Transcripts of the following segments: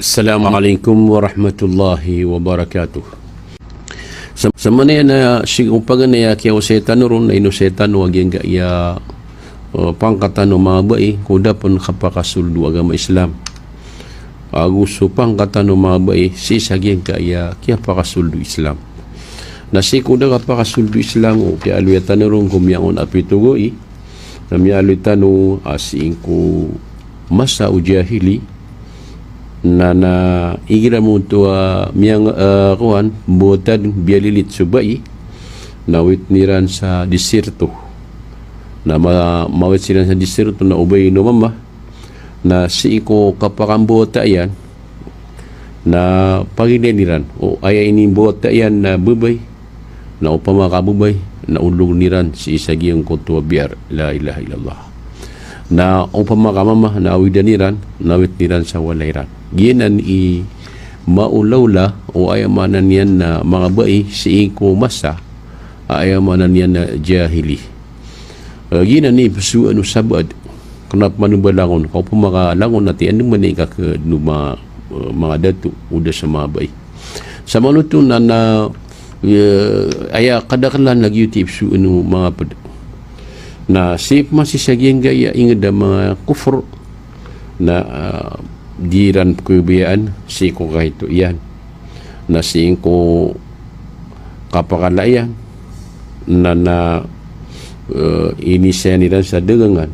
Assalamualaikum warahmatullahi wabarakatuh. Sa mana na sigumpagan na kaya setan ron na ino setan wag yang ya pangkatan no mga bai kuda pun kapakasuldu agama Islam. Agusto pangkatan no mga bai si saging kaya pakasuldu Islam. Na si kuda kapakasuldu Islam o kaya aluyatan ron kumyangon apitugoi na mialutan no asing ko masa ujahili na igira mo to miyang kuan botad bialilit subai nawit niran sa diserto na mawit sila sa diserto na ubay no mama na si iko kapakambota yan na paginiran o aya ini bota yan na bubay na upama kabubay na ulog niran si isagiyang kutuwa biar la ilaha illallah na upama kamama na awidaniran nawit niran sa walairan ginan i maulawla o ayamanan yan na mga bai si iko masa ayamanan yan na jahili ginan ni pasu anu sabad kenapa manubalangon kau pun makalangon nati anu manika ke numa mga datu udah sama bai sama nutu na aya kadakalan lagi utip su anu mga pad na sip masih sagian gaya ingin da mga kufur na diran kebiayaan si ko kahit iyan na si ko kapakalayan na ini saya niran sa degangan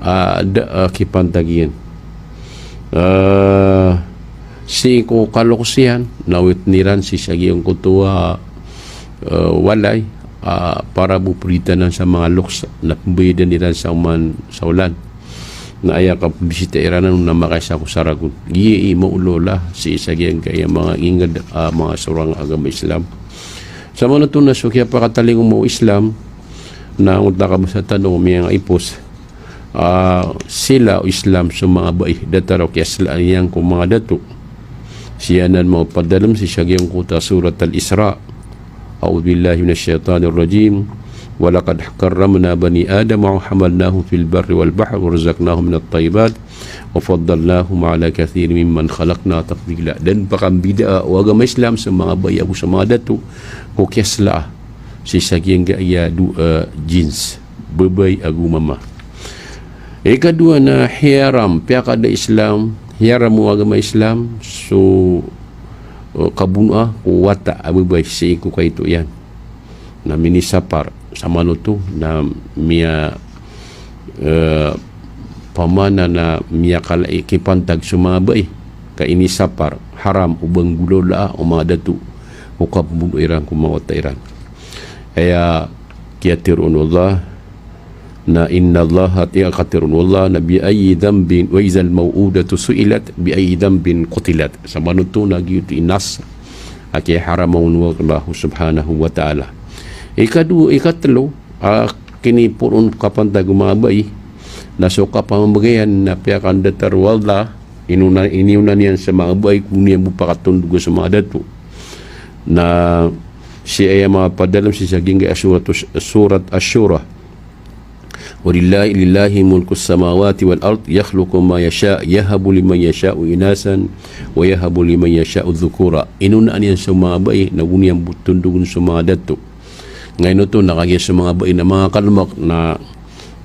ada kipantagian si ko kaloksian nawit niran si sagiyang kutua walay para bupritanan sa mga loks na pembayadan niran sa uman saulan na aya ka bisita iranan na makasa ko saragun giye maulola si isagyan kaya mga ingad mga surang agama Islam sa mga to na sukya pa kataling mo Islam na unta ka sa tanong miyang ipos sila o Islam sa mga bai dataro kaya sila yang ko mga dato siyanan mo padalam si sagyang kuta surat al-Isra a'udhu billahi minasyaitanir rajim ولقد كرمنا بني آدم وحملناهم في البر والبحر ورزقناهم من الطيبات وفضلناهم على كثير ممن خلقنا تفضيلا dan pakam bid'a o agama Islam sa mga bayabu sa mga datu ko kesla si sagyang gaya jins bebay agumama ikadua na hiram pihak ada Islam hiram o agama Islam so kabunah ko wata abubay si ko kay to yan na minisapar sama nutu na mia pamana na mia kala ikipantag sumabay ka ini sapar haram ubang gulola o mga datu ukap budo iran kumawata iran aya kiatirun Allah na inna Allah hatiya katirun Allah na bi ayi dambin wa izal mawudatu su'ilat bi ayi dambin qutilat sama nutu na gitu inas aki haramun wa Allah subhanahu wa ta'ala ikadua ikatlo kini purun kapan tagu mabai na soka pamagayan na piakan datar walda iniunan yan sa mga bayi kunia bupakatun dugo sa mga datu na si ay mapadalam si saging surat Asyura walillahi mulku samawati wal ard yakhluqu ma yasha yahabu liman yasha'u inasan wa yahabu liman yasha'u dhukura inunan yan sa mga bayi na kuniyang butundugon sa mga datu ngayon ito nakagaya sa mga bain na mga kalmak na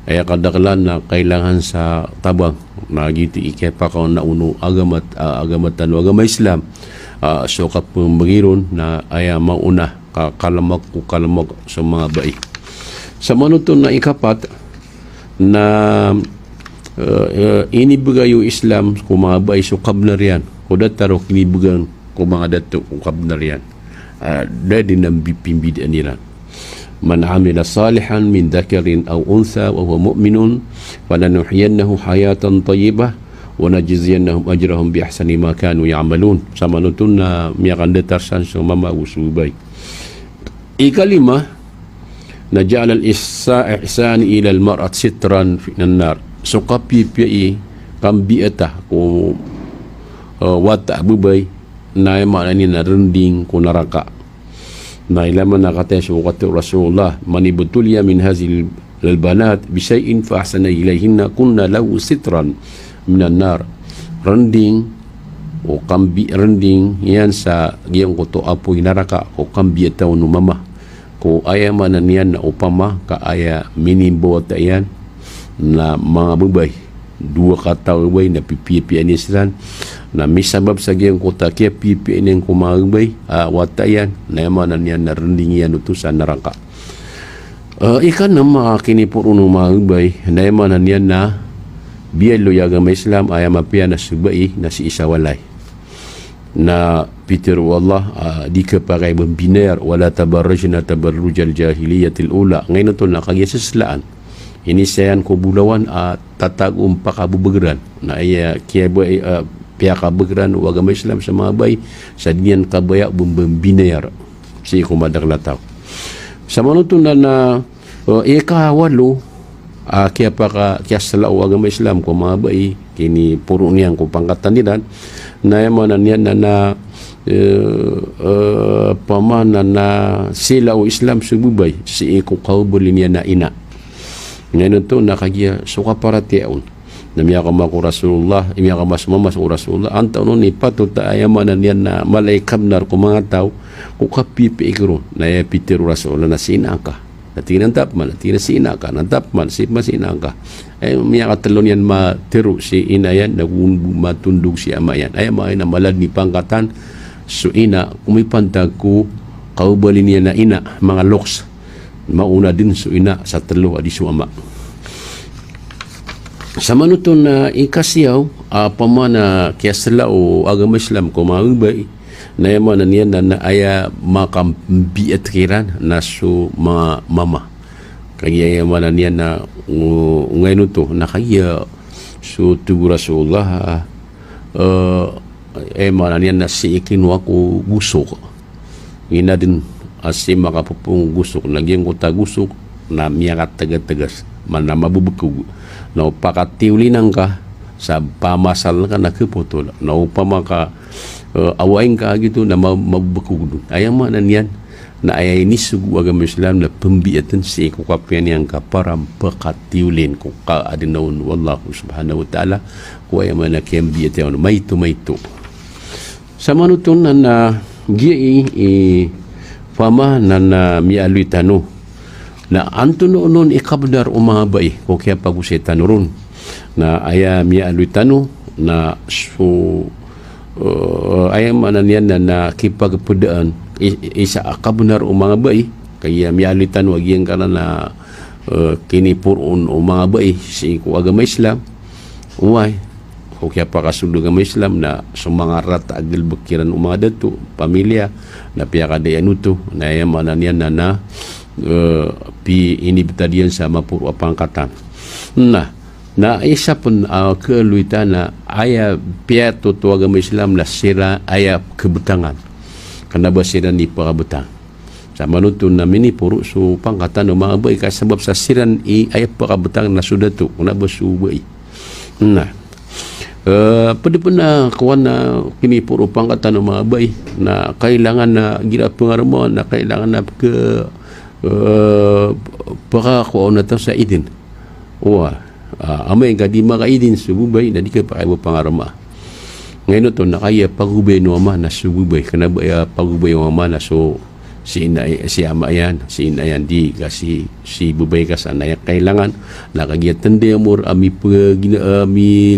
ay kadakalan na kailangan sa tabang na gitu ikepa ka na uno agamatan agama Islam so kapag magiron na ay mauna kalamak sa mga bain sa manuto na ikapat na inibigay yung Islam kung mga bain so kabnarian kung dataro kinibigan kung mga dato kung kabnarian dahil ng bipimbidan nila من عمل صالحا من ذكر أو أنثى وهو مؤمن فلنحيينه حياة طيبة ونجزينهم أجرهم بأحسن ما كانوا يعملون sama nutun na miyakan detarsan sa mama usubay ikalima naj'al al-ihsan ila al-mar'at sitran fi an-nar so kapipi kambiata ko wata bubay na maknani na rending ko neraka na ilaman nakataya sa wakati Rasulullah manibutulya min hazil البنات بشيء فأحسن إليهن كنا له سترا من النار rending o kambi rending yan sa giyang ko to apoy naraka o kambi ataw no mama ko aya man niyan na upama ka aya minimbo ta yan na mga babay dua ka taw bay na pipi ani silan na misabab sa giyang ko ta kaya pipi ani ko mga babay wata yan na man niyan na rending yan utusan naraka ikan na mga kinipuro no mga babay na man niyan na biya lo agama Islam aya mapia na subai na si isa walay na Peter wallah di kepakai berbiner wala tabarrujna tabarrujal jahiliyatil ula ngayon to nakagya seslaan ini sayan ko bulawan tatagum pakabubegeran na iya kia pihak kabegeran agama Islam sa mga bay sa diyan kabaya berbiner si ko madak lataw sa manutun na ikawalo kia sala agama Islam ko mga bay kini puro niyang ko pangkatan dinan na mana niyan na pamana na sila o Islam sububay si iko kaubuli niya na ina ngayon to nakagya suka para tiyaon na miya kama ko Rasulullah miya kama sumamas ko Rasulullah antaw no ni patuta ayamanan niyan na malaikam nar ko mga tao ko kapipi ikro na ya Peter Rasulullah na sinaka natinan tapman natinan sinaka nantapman si masinaka ay miya katalon yan matiru si inayan na matundog si amayan ay mga na malad ni pangkatan so ina kumipantag ko kaubalin niya na ina mga loks mauna din so ina sa talo adi so ama sa manuton na ikasiyaw pamana kiyasala o agama Islam ko maubay na yaman na niyan na aya makambiat kiran na so mga mama kaya yaman na niyan na ngayon to nakaya so tugu Rasulullah mana niyan na si ikinwa ko gusok ina din asi makapupong gusok nagyang ko tagusok na miyakat taga-tagas man na mabubukog na upakatiulinan ka sa pamasal ka na kipotol na upama ka awain ka gitu na mabukog doon ayaw man niyan na ayay nisugu agama Islam na pembiatan si kukapian yang ka para pakatiulin ko ka adinaun wallahu subhanahu wa ta'ala ko ayaw man na kiyambiyatan maito sa manutun na giai fama na mialui tanu na anto noon ikabdar umabay ko kaya pagusetan ron na aya mialui tanu na so ayam mana niyan na kipagpudaan isa akabnar umabay kaya mialitan wagi ang kana na kinipuron umabay si ko agama Islam uway o kaya pa kasulog agama Islam na sumangarat agil bakiran umada to pamilya na piyakadayan to na ayam mana niyan na pi inibitadian sa mapuro pangkatan na isa pun keluitan na aya piato to agama Islam na sira aya kebutangan kana ba sira ni pakabutang sa manutun na mini puro so pangkatan no mga bay kasabab sa siran aya pakabutang na suda to kuna ba subay na pwede po na kuwan na kini puro pangkatan no mga bay na kailangan na gira pengarmo na kailangan na pakakuan na to sa idin amay nga di makaidin sububay na di ka pa kayo pangarama ngayon to nakaya pagubay no ama na sububay kana ba pagubay no ama na so si ama yan di kasi si bubay ka sana kailangan nakagiatan de amor ami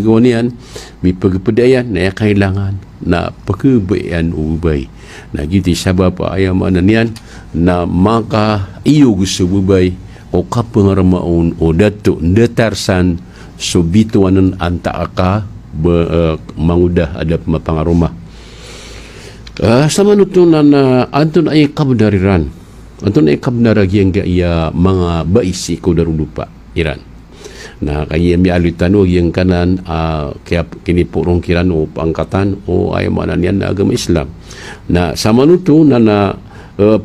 gawanian mi pagpedayan na kailangan na pagkubayan ubay na giti sabab ayaman niyan na maka iyo gusto bubay o kapangaramaon o dato datarsan so bituanan anta aka mangudah adap mapangaruma sa manutunan na anton ay kabdariran anton ay kabdaragi ang iya mga baisi ko darudupa iran na kaya mi alitano yang kanan kaya kinipurong kiran o pangkatan o ay manan yan na agama Islam na sa manutunan na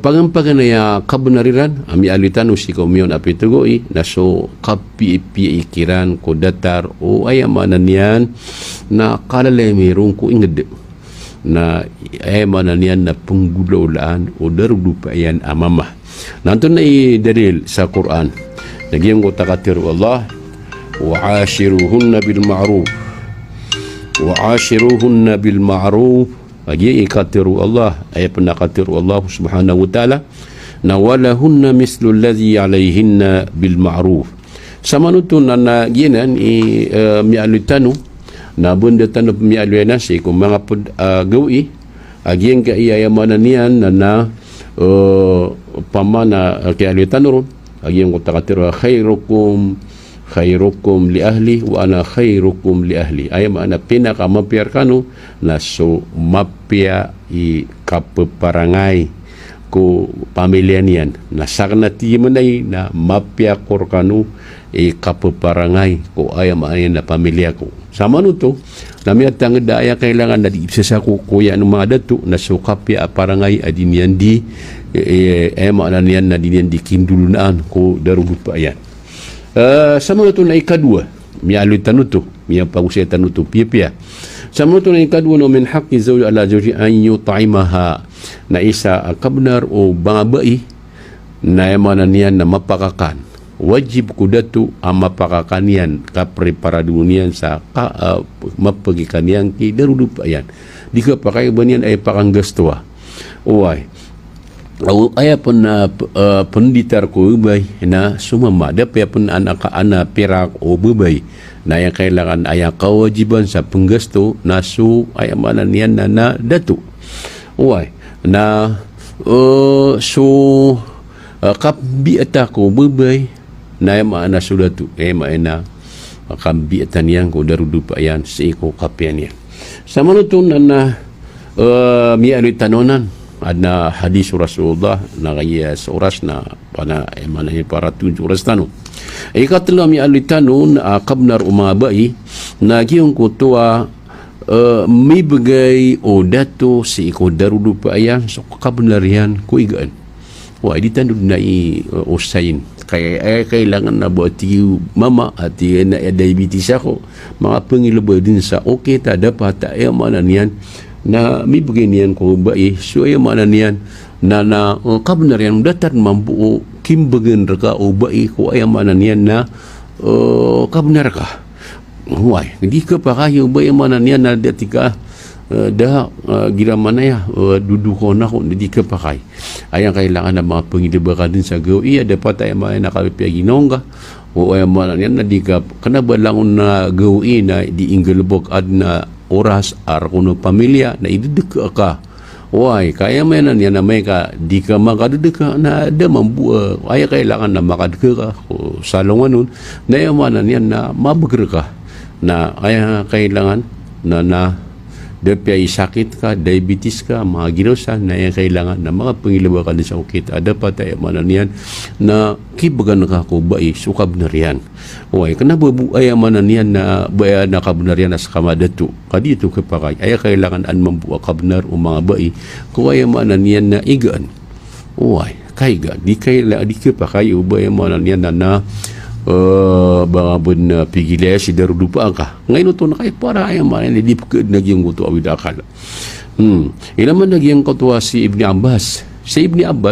pagampanganaya kabenariran ami alitan usi komion api tugoi naso kapi ikiran ko datar o ayamanan yan na kalale merong ko inged na ayamanan yan na penggulaulaan o darudupa yan amamah nantun na dalil sa Quran nagyang ko takatir Allah wa ashiruhunna bil ma'ruf wa ashiruhunna bil ma'ruf agi ikatiru Allah ay penakatiru Allah subhanahu wa ta'ala na walahunna mislu alladhi alayhinna bil ma'ruf sama nutu na ginan mi alutanu na bunda tanu mi aluyana si kung mga gawi agien ka iya yamananian na pamana kaya alutanu ron agien ko takatiru khairukum li ahli wa ana khairukum li ahli ay mana pinaka mapiarkano na so mapia i kapeparangai ko pamilya niyan na sakna ti manay na mapia korkano e kapeparangay ko ayam ayan na pamilya ko sama nuto nami at ang daya kailangan na diipsa sa kuya ng mga dato na sukapya parangay adin yan di ayam niyan na din yan di kindulunaan ko darugot pa ayan sama nuto na ikadua mialuy tanuto miyang pagusay tanuto pia sama nuto na ikadua no min haqqi zawji ala zawji an yut'imaha na isa kabnar o babae na yamanan niyan na mapakakan wajib kudatu ang mapakakanian kapreparadunian sa mapagikanian ki darudup ayan di ka pakai banian ay pakanggastuwa uway ay pun penditar ko ubay na sumama dapay pun anak pirak o bubay na yang kailangan ay kawajiban sa penggasto na su ay amanan niyan na datu uway na kabiata ko bubay na maana sudah tu maana kabiatan yang ko darudu pa yan si ko kapian yan sama nutun na mi ali tanonan adna hadis Rasulullah na kaya oras na pana mana para 7 oras tanu ikatlo mi ali tanon kabnar umabai na giyong ko tua may bagay o dato si ko darudu pa yan so kabnarian ko igaan wa di tanod na usayin kaya kailangan na buat mama at na diabetes ako mga pangilabay din sa okay ta dapat ta mana niyan na may bagay niyan ko ba so mana niyan na kabnarian datat mambuo kimbagan raka o ba ko mana niyan na kabnar ka huway, hindi ka pa kayo ba yung mana niya na datika gira mana ya duduko na kung hindi ka pa kay ayang kailangan na mga pangilibaka din sa gawi dapat ay mga nakapipyaginong ka o ay mana niya na di ka kanabalang na gawi na di inggalubok at na oras ar kuno pamilya na iduduk ka huway, kaya may na niya na may ka di ka makaduduk na damambu ay kailangan na makaduk ka sa lungan nun na yung mana niya na mabagr ka na ay kailangan na dapay sakit ka, diabetes ka, mga girosa na ay kailangan na mga pangilawa ka din sa ukit. Dapat ay mananian na kibagan ka ko ba sukab na riyan. Uy, kanababu ay mananian na baya na kabnarian as kamadatu. Kadito kapakay ay kailangan an mambuwa kabnar o mga bai ko ay mananian na igaan. Uy, kaiga di kapakay o baya mananian na mga bun pigilya si darudupa ka ngayon ito na kayo para ay manan hindi pagkad nagyang guto awid akala ilan man nagyang katuwa si Ibni Abbas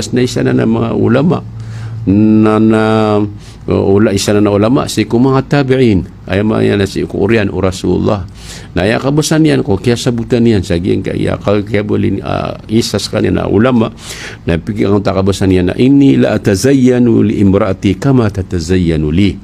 na isa na ng mga ulama isa na ulama si mga tabi'in ay mga na si Qur'an o Rasulullah na ya kabasan yan ko kaya sabutan yan sa giyang kaya bolin isas kanina ulama na pigyan ang takabasan yan na inni la atazayyanu li imraati kama tatazayyanu li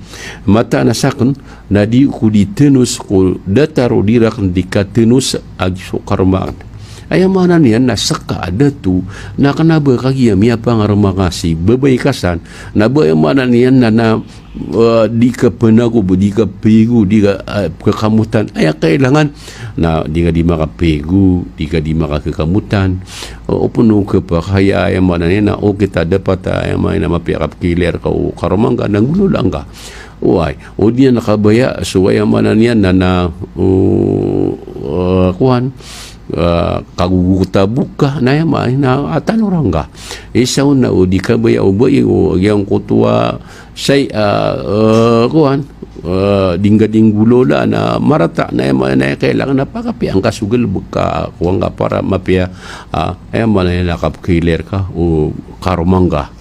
mata na sakon na di ko ditenus ko dataro dirak dikatenus ag sukarmaan ay mana niyan na saka ada tu na kanaba kagiya miya pangarumakasi babay kasan na ba mana niyan na di ka penago di ka pegu di ka kekamutan ay kailangan na di ka di makapegu di ka di makakekamutan o puno ka pa kaya ay mana niyan na o kita dapat ay mana na mapiakap kiler ka o karumangga nang gulo lang ka uy o di na nakabaya so ay mana niyan na kuhan kaguguta buka na yamay na atan orang ka isaw na o di ka baya o ba o yang kutua say kuhan dinggading gulola na marata na yamay na kailangan na pakapi ang kasugal buka kuwang ka para mapia yamay na nakapkiler ka o karumangga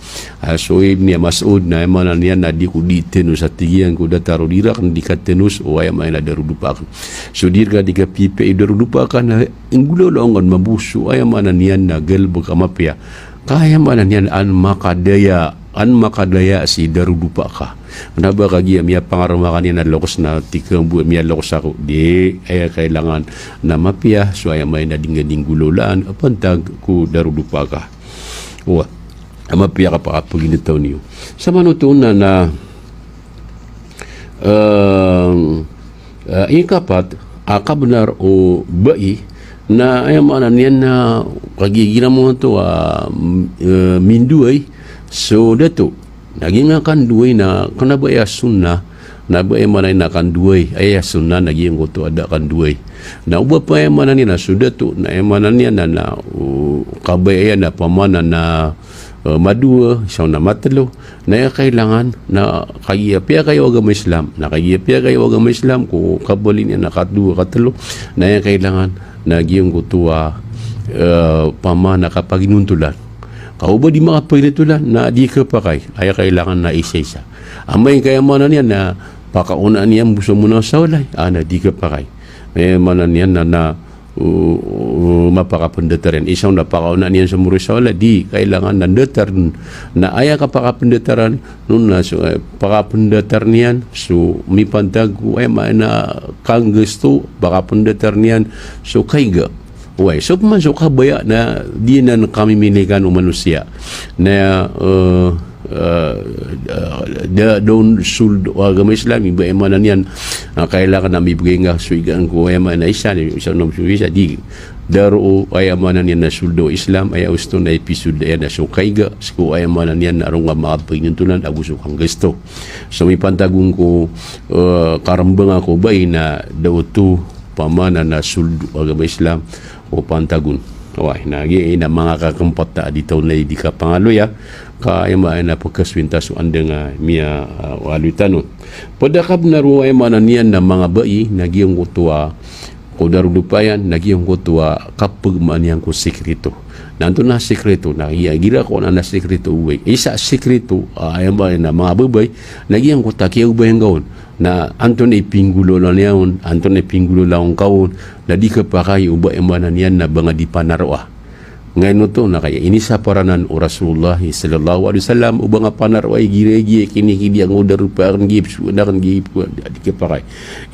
So Ibn Mas'ud na mana niya na di ko ditenus at tigian ko dataro dira kan dikatenus o ay may na darudupakan. So dira ka pipe darudupakan na inggulo laongan mabuso ay mana niya na gelbo kamapya. Kaya mana niya an makadaya si darudupa ka. Naba kagi miya pangarama kanina lokos na tikang buwan miya lokos ako. Di ay kailangan na mapya so ay may na dinggulolaan apantag ko darudupa ka. O mapya ka pa kapaginitaw niyo. Sa manutunan na ikapat akabnar o bai na ay mana niyan na kagigina mo to minduay so dato naging akan duay na kanaba ya sunnah na ba mana na kan duay ay sunnah naging ko to ada kan duay na uba pa mana ni na sudah to na mana niyan na kabay na pamana na madua siya na matalo na kailangan na kagiyapya kayo agama Islam na kagiyapya kayo agama Islam kung kabalin niya nakadua katalo na kailangan na giyong kutuwa pamana kapag inuntulan kau ba di mga pagitulan na di ka pakay ay kailangan na isa-isa amay kaya mana niya na pakaunaan niya buso mo na sa walay na di ka pakay may mana niya na mapakapendetaran isang napakauna niyan sa murusawala di kailangan nandetar na aya kapakapendetaran nun na so pakapendetar niyan so mipantag ay na kang gusto pakapendetar niyan so kaiga way so masuk kabaya na di na kami milikan manusia na doon sul agama Islam iba emanan yan kailangan na mibigay nga suigan ko ay man isa ni isang nom suisa di daro ay amanan yan na suldo Islam ay gusto na episode yan na so kaiga ko ay amanan yan na arong mapagnintunan agusto kang gusto so may pantagong ko karambang ako ba na daw to pamana na suldo agama Islam o pantagun wah nagi na mga kakampat ta dito na di ka pangaloya kaya maay na pagkaswinta so andang miya walutanot padakab na ruway mananian na mga bai nagiyong kutua ko darudupayan nagiyong kutua kapag maniyang ko sekreto nanto na sekreto na gira ko na sekreto uwi isa sekreto ay ba na mga babay nagiyong ko takiyaw ba yung gawon na anton ipinggulo lang yaon anton ipinggulo lang kawon na di ka pa kayo uba emanan yan na banga di panarwa ngayon to na kaya ini sa paranan o Rasulullah sallallahu alaihi wasallam uba nga panarwa gira-gira kini ang udar pa kan gip sudakan gip di ka pa kay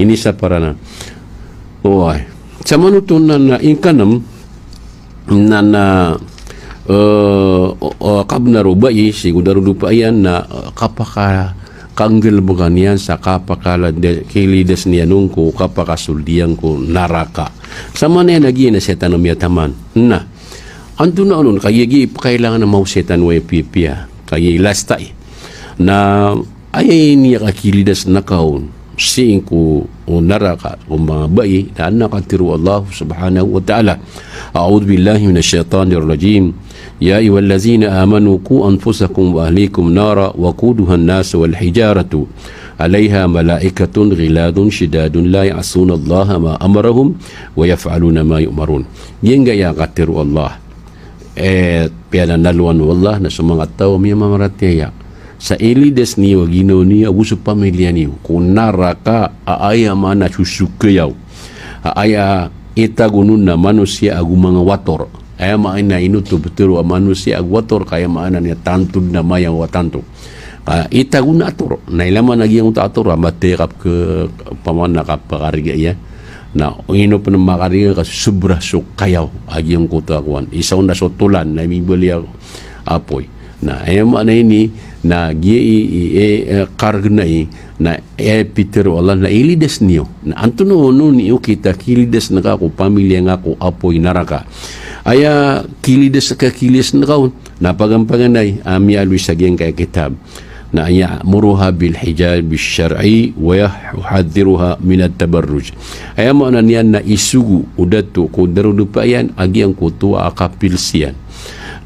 ini sa paranan oy sa manuton na inkanam na kabnaro ba si udar pa yan na kapaka kanggel bukan yan sa kapakala kilides niya nung ko kapakasuldiyan ko naraka sama na yan na setan ng yataman na anto na anon kayagi kailangan na mausetan wa pipia kaya lastay na ayay niya kakilides na kaon singko o naraka o mga bai na nakatiru Allah subhanahu wa ta'ala a'udhu billahi minash shaitanir rajim يا أيها الذين آمنوا قوا أنفسكم وأهليكم نارا وقودها الناس والحجارة عليها ملائكة غلاد شداد لا يعصون الله ما أمرهم ويفعلون ما يؤمرون ينجا يا قتر الله بيانا نلوان والله نسمع التاو ميا ممراتيا sa ilides niyo gino niyo abuso pamilya niyo kung naraka aaya mana susukayaw aaya itagunun na manusia agu mga wator ay maana inuto betul manusia agwator kaya maana niya tantud na maya watanto itaguna ator na ilaman lagi ang ator matekap ke pamana kapakariga ya na ino pa ng makariga kasi sobra so kayaw agi ang kutakwan isaw na sotulan na mibali apoy na ay maana ini na kargna na Peter wala na ilides niyo na antuno niyo kita kilides na kako pamilya nga ko apoy naraka aya kilides ka kilis na kaon napagampanganay ami alwi sa geng kay kitab na aya muruha bil hijab bil syar'i wa yuhadhiruha min at-tabarruj aya mo na niyan na isugu udato ko darudupayan agi ang kutua akapilsian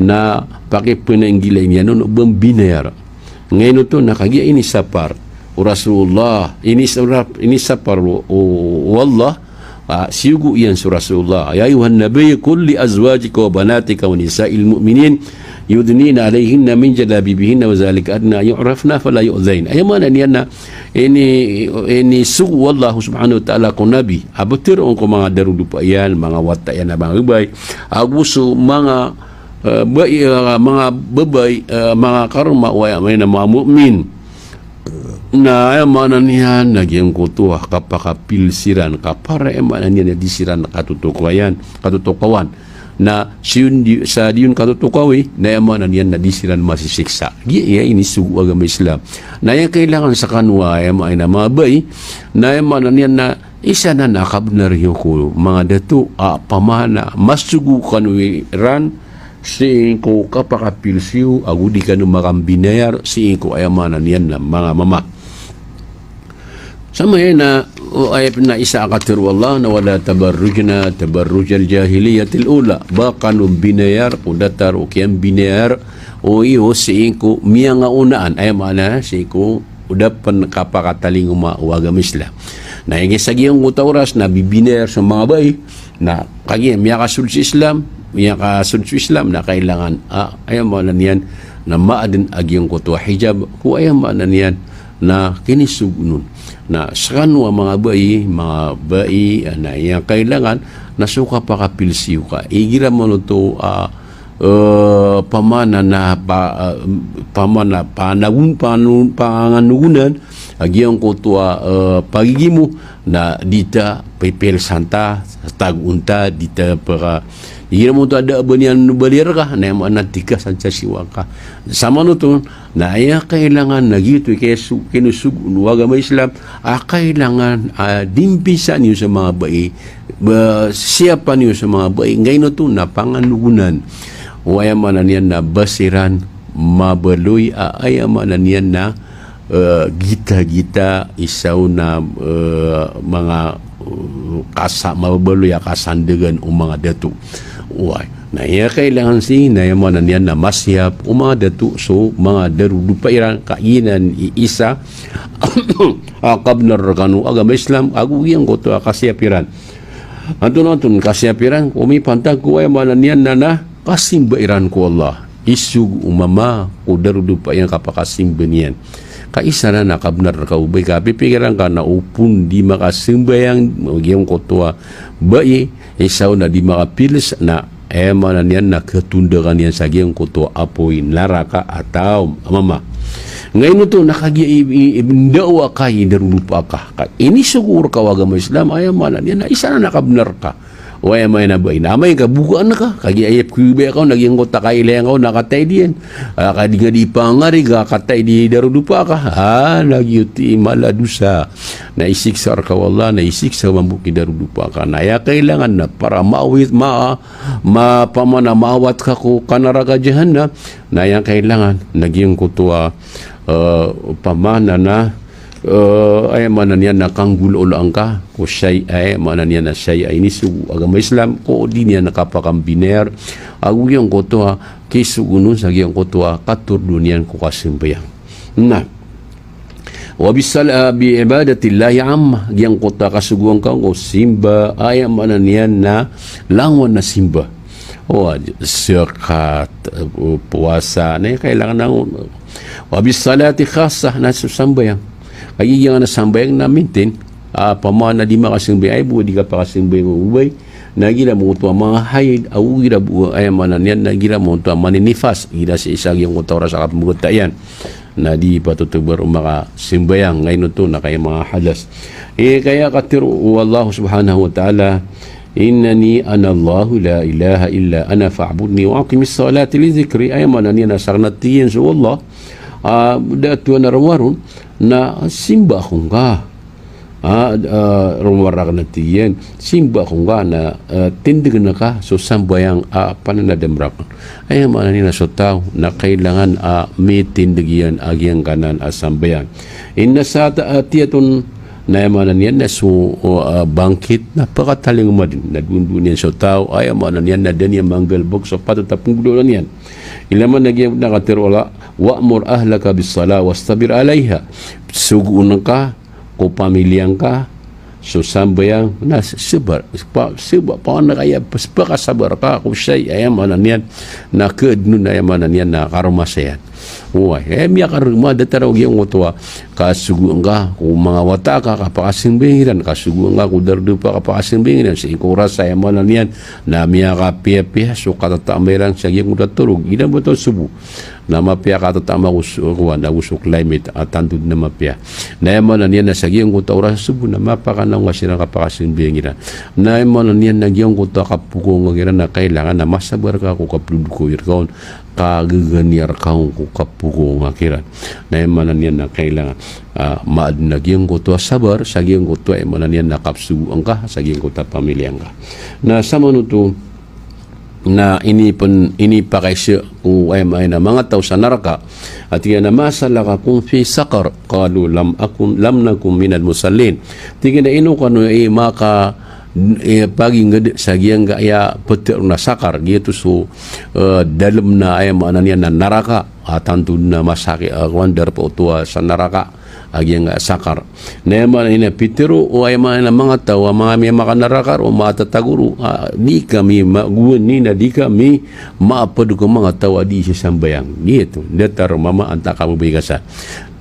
na pakipananggilay niya no bambinayara ngayon to nakagi ini sapar Rasulullah ini sapar wallah siyugu iyan sa Rasulullah ya ayuhan nabiy kul li azwajika wa banatika wa nisa'il mu'minin yudnina alayhinna min jalabibihinna wa zalika adna yu'rafna fala yu'zain. Ay mana niyan na ini sugu wallahu subhanahu wa ta'ala ko nabi abutir on ko mga darudupa yan, mga wata yan na mga ubay aguso mga mga babay mga karma wa may na mga mu'min na mana niya nagyang kutuah kapakapilsiran kapara mana niya disiran katutukawan na sa diyon katutukawi na mana niya na disiran masisiksa. Ini sugu agama Islam na yang kailangan sa kanwa ay na mabay na mana niya na isa na nakabnar ko mga datu pamana masugu kanwiran si ko kapakapilsiw agudi kanu makambinayar si ko ay mana niya na mga mama sama na ayat na isa akatir wallah na wala tabarrujna tabarrujal jahiliyatil ula bakanu binayar o datar o kiyang binayar o iyo si ko miya nga unaan ay mana si ko udapan kapakataling agama Islam na yung isagiyang utauras na bibinayar sa mga bay na kaya miya kasul si Islam na kailangan ay mana niyan na maadin agyang kutuwa hijab ko ay mana niyan na kinisugunun na sa kanwa mga bai na yung kailangan na suka pakapilsiw ka igira mo to pamana na pamana panganugunan agyang kutuwa pagigimu na dita pipil santa tagunta dita para igira mo to ada abanian balir ka na yung natika sa siwa ka sama no to na ay kailangan na gito kinusug agama Islam kailangan dimpisa niyo sa mga bai siapa niyo sa mga bai ngayon to na panganugunan o ay mananian na basiran mabaluy ay mananian na gita-gita isaw na mga mabaluy kasandagan o mga datu uy na iya kailangan na yaman niyan na masyap mga datu so mga darudupairan kainan iisa kabnar kanu agama Islam aguyang ko to kasyapiran antun kasyapiran umipantag ko ay mananian na kasimbairan ko Allah isug umama ko darudupairan kapakasimba niyan kaisa na nakabnar ka ubay ka pipikiran ka na upun di makasimbayang magyang kotoa bayi isaw na di makapilis na mana niyan na ketundakan yan sa gyang kotoa apoy naraka atau mama ngayon ito nakagibindawa ka hindarupa ka ini siguro ka agama Islam ay mana niyan na isa na nakabnar ka o ay may nabay na may kabukaan na ka kagi ayap kuibe ako nagyang kota kailang ako nakatay diyan kadi nga di pangari ka katay di darudupa ka nagyuti maladusa na isiksar ka wallah na isiksa mambuki darudupa ka na ya kailangan na para maawit pamana maawat ka ko kanaraga jahannam na ya kailangan nagyang kutua pamana na ay mana niyan na kanggulo-ulang ka ko siya ay mana niyan na siya ay nisu agama Islam ko di niya nakapakambiner aguyang ko to kisugunun sa giyang ko to katur dunian ko kasimbayang na wabisal bi ibadatillahi amma giyang ko ta kasuguang ka ko simba ay mana niyan na langwan na simba zakat puasa na kailangan ng wabisalati khasah na susambayang kaya yung nasambayang namin pamana di makasimbay ay buwa di ka pakasimbay mo ubay nagira mo ito mga hayid gira buwa ay mananian nagira mo ito maninifas gira sa isang yung utara sa kapamugatayan na di patutubar makasimbayang ngayon ito na kaya mga halas kaya katiru wallahu subhanahu wa ta'ala innani ana Allahu la ilaha illa ana fa'budni wa aqimis salati li dhikri ay mananian nasarnatiyan sa Allah datu na rawarun na simba akong ka rumarak na tiyan simba akong ka na tindig na ka so sambayang pananadamrak ay mana nila so tao na kailangan may tindig yan agyang kanan sambayan inna sa atiyatun na mana niyan na so bangkit napakataling umadin na dundunian so tao ay mana niyan na dan yung manggalbog so patatapong gulo niyan ilaman nagyang nakatirola wa'mur ahlaka bis sala wastabir alaiha sugunan ka ko pamilyang ka So sambayang na sabar sebab pa na kaya paspa sabar ka ko siya ay mananian na kednu na mananian na karumasayan. Uy, miya karuma dataraw yung utwa kasugu nga kung mga wata ka kapakasing bingiran kasugu nga kung dardo pa kapakasing bingiran sa ikura sa mananian na miya ka piya so katatameran sa yung utatulog ina mo to subu na mapia katatama kuwa na usok climate at tandud na mapia na mananian na sa yung utawra subu na mapakana nga sila kapakasing bingiran na mananian na yung utwa kapuko nga na kailangan na masabar ka kung kapluduko irkaon kagaganiyar kaong kukapuko nga kiran na mananian na kailangan maad na giyang kuto sabar sa giyang kuto ay mananian na kapsuguan ka sa giyang kuto pamilyang ka na sa manuto na ini pa kaysya kung ay na mga tao sa naraka at yan na masala ka kung fi sakar kalu lam nakum minal musallin tingin na ino kano ay maka pagi ngede sagiang gaya petir na sakar gitu so dalam na ay mananian na naraka atantu na masaki wandar po tua sa naraka agiang sakar na man ina pitiro o ay man mga tawa mga may makanaraka o matataguro di kami maguwan ni na di kami maapado ko mga tawa di sa sambayang gitu datar mama anta kamu bigasa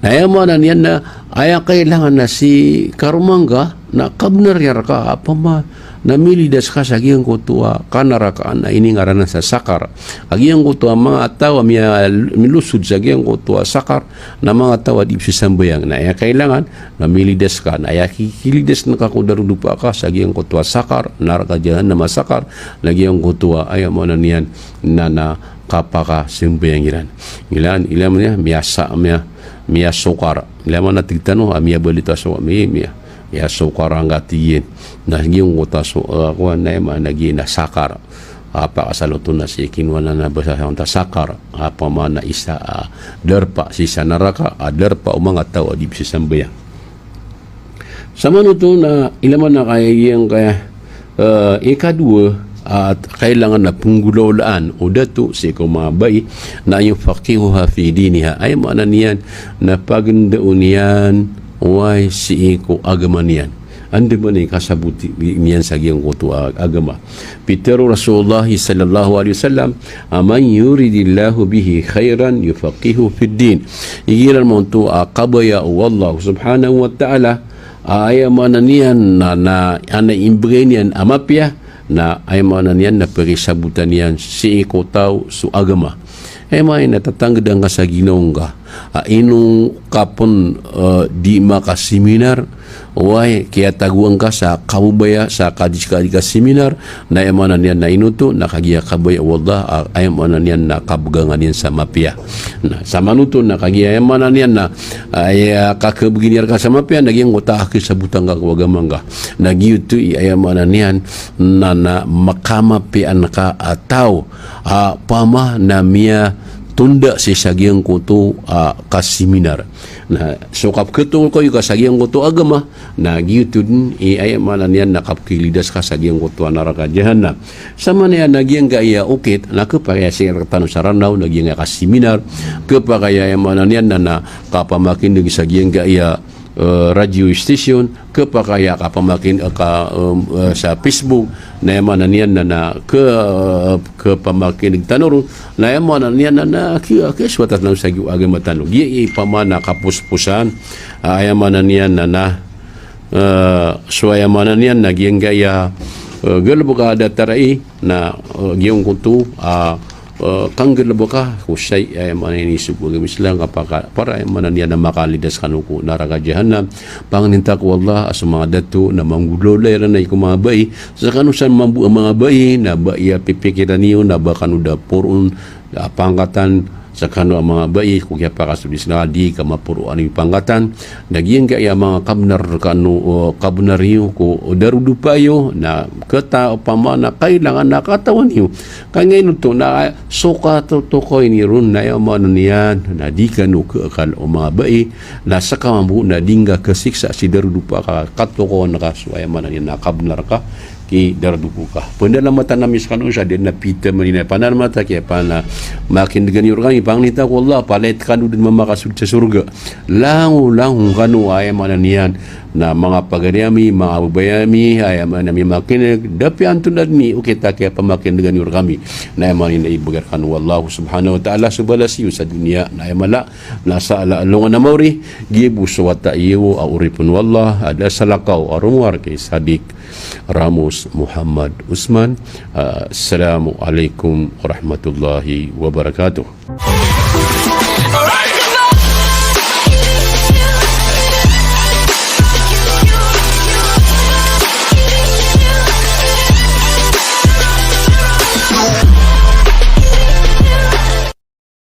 na yaman yan na ay kailangan na si karumangga na kabnaryar ka apa ma namilidas ka sa giyang kutua kanarakaan na iningaranan sa sakar agiyang kutua mga tawa milusud sa giyang kutua sakar na mga tawa di si sambayang na ay kailangan namilidas ka na ay kikilidas na kakudarudupa ka sa giyang kutua sakar narakajahan na masakar na giyang kutua ay mo na niyan na kapaka simbayang ilan niya miyasa miya sukar ilaman na tigtano miya balita so miya sukar ang gatiyin na yung uta so kuan na nagi na sakar apa kasaluto na si kinwana na basa sa sakar apa man na isa derpa si sanaraka derpa o mga tao di si sambayang sa manuto na ilaman na kayang kaya ikadua at kailangan na punggulaulaan o dato si kumabay na yung faqihuha fi diniha ay mananian na pagandaon niyan way si ko agama niyan andi man kasabuti niyan sa giyang kuto agama pitero Rasulullah sallallahu alaihi wasallam aman yuridillahu bihi khairan yufaqihu fi din igiran mo to kabaya wallahu subhanahu wa ta'ala ay mananian na ana imbrenian amapya na ay mananian na perisabutan yan si ikotaw su agama ay may natatanggad ang sa Ginoong ka inong kapon di makaseminar way kaya taguan ka sa kabubaya sa kadis-kadika seminar na ay mananian na inuto nakagiya kabaya wallah ay mananian na kabugangan yan sa mapya na sa manuto nakagiya ay mananian na ay kakabuginiar ka sa mapya naging utahaki sa butang ka kawagamang ka nagyuto ay mananian na makamapian ka ataw pama na miya tunda si sagyang kuto kasiminar na sukap ketul ko yung kasagyang kuto agama na giyutun ay mananian nakapkilidas kasagyang kuto naraka jahanam sama niya nagyang gaya ukit na kapaya siya tanong saranaw nagyang kasiminar kapaya mananian na kapamakin ng sagyang gaya radio station kapakaya kapamakin sa Facebook na mananian na ke pamakin tanong na mananian na kiswatas ng sagyo agama tanong gi pamana kapuspusan ay mananian na suaya mananian na giyang gaya galbo ka datarai na giyong kutu kanggal ba ka kusay ay maninisip ko mislang kapaka para ay mananian na makalidas kanuko naraka jahanam panganinta ko Allah as mga dato na manggulolay na ikumabay sa kanusan mambu ang mga bay na ba iya pipikiran niyo na ba kanuda purun pangkatan sa kanu ang mga bayi kung kaya pakasudis na di ka mapuruan yung pangkatan nagyang kaya mga kabnar kanu kabnariyo ko darudu payo na kata o pamana kailangan nakatawan niyo kaya ngayon ito na suka to ko ni ron na yung mga niyan na di kanu kakal o mga bayi na sa kamambu na di nga kasiksa si darudu pa ka katoko nakaswaya man na kabnar ka ki dardukuka punda na mata namis kanu sa din na pita manina panan mata kaya pana makin dengan yurgami pangnita ko Allah palit kanu din mamakasud sa surga langu kanu ay mananian na mga pagariami, mga babayami, ay manami makinig, dapi antun ni ukita kaya pamakin dengan yurgami na yaman na ibagarkan wallahu subhanahu wa ta'ala subalasiyo sa dunia na yamala nasa alaalungan na mauri gibu suwata iyo auripun wallah ada salakaw arumwar kay Sadik Ramos Muhammad Usman. Assalamualaikum warahmatullahi wabarakatuh.